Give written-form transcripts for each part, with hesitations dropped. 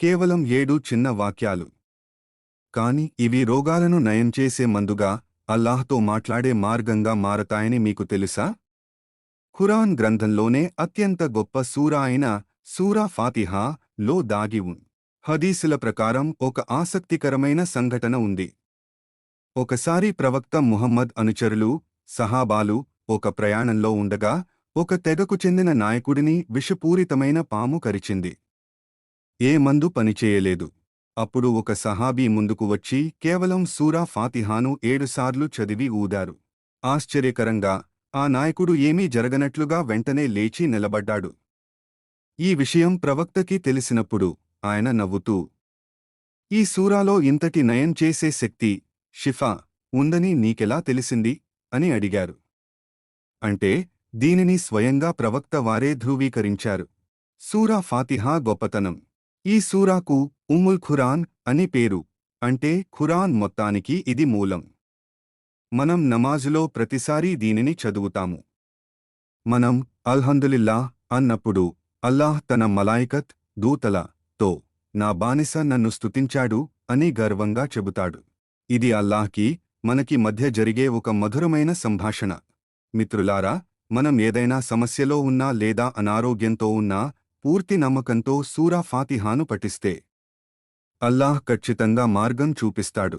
కేవలం 7 చిన్న వాక్యాలు. కాని ఇవి రోగాలను నయం చేసే మందుగా, అల్లాహ్తో మాట్లాడే మార్గంగా మారతాయని మీకు తెలుసా? ఖురాన్ గ్రంథంలోనే అత్యంత గొప్ప సూరా అయిన సూరా ఫాతిహా లో దాగి హదీసుల ప్రకారం ఒక ఆసక్తికరమైన సంఘటన ఉంది. ఒకసారి ప్రవక్త ముహమ్మద్ అనుచరులు, సహాబాలు ఒక ప్రయాణంలో ఉండగా ఒక తెగకు చెందిన నాయకుడిని విషపూరితమైన పాము కరిచింది. ఏ మందు పనిచేయలేదు. అప్పుడు ఒక సహాబీ ముందుకు వచ్చి కేవలం సూరా ఫాతిహాను 7 సార్లు చదివి ఊదారు. ఆశ్చర్యకరంగా ఆ నాయకుడు ఏమీ జరగనట్లుగా వెంటనే లేచి నిలబడ్డాడు. ఈ విషయం ప్రవక్తకి తెలిసినప్పుడు ఆయన నవ్వుతూ, ఈ సూరాలో ఇంతటి నయం చేసే శక్తి, షిఫా ఉందని నీకెలా తెలిసింది అని అడిగారు. అంటే దీనిని స్వయంగా ప్రవక్త వారే ధృవీకరించారు. సూరా ఫాతిహా గొప్పతనం. ఈ సూరాకు ఉమ్ముల్ ఖురాన్ అని పేరు. అంటే ఖురాన్ మొత్తానికి ఇది మూలం. మనం నమాజులో ప్రతిసారీ దీనిని చదువుతాము. మనం అల్హందులిల్లా అన్నప్పుడు అల్లాహ్ తన మలాయికత్ దూతల నా బానిస నన్ను స్తుతించాడు అని గర్వంగా చెబుతాడు. ఇది అల్లాహ్కి మనకి మధ్య జరిగే ఒక మధురమైన సంభాషణ. మిత్రులారా, మనం ఏదైనా సమస్యలో ఉన్నా లేదా అనారోగ్యంతో ఉన్నా పూర్తి నమ్మకంతో సూరా ఫాతిహాను పఠిస్తే అల్లాహ్ ఖచ్చితంగా మార్గం చూపిస్తాడు.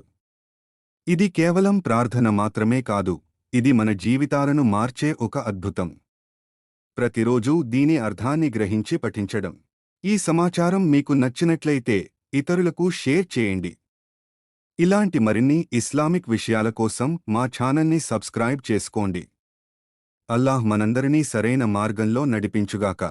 ఇది కేవలం ప్రార్థన మాత్రమే కాదు, ఇది మన జీవితాలను మార్చే ఒక అద్భుతం. ప్రతిరోజూ దీని అర్థాన్ని గ్రహించి పఠించడం. ఈ సమాచారం మీకు నచ్చినట్లయితే ఇతరులకు షేర్ చేయండి. ఇలాంటి మరిన్ని ఇస్లామిక్ విషయాల కోసం మా ఛానల్ని సబ్స్క్రైబ్ చేసుకోండి. అల్లాహ్ మనందరినీ సరైన మార్గంలో నడిపించుగాక.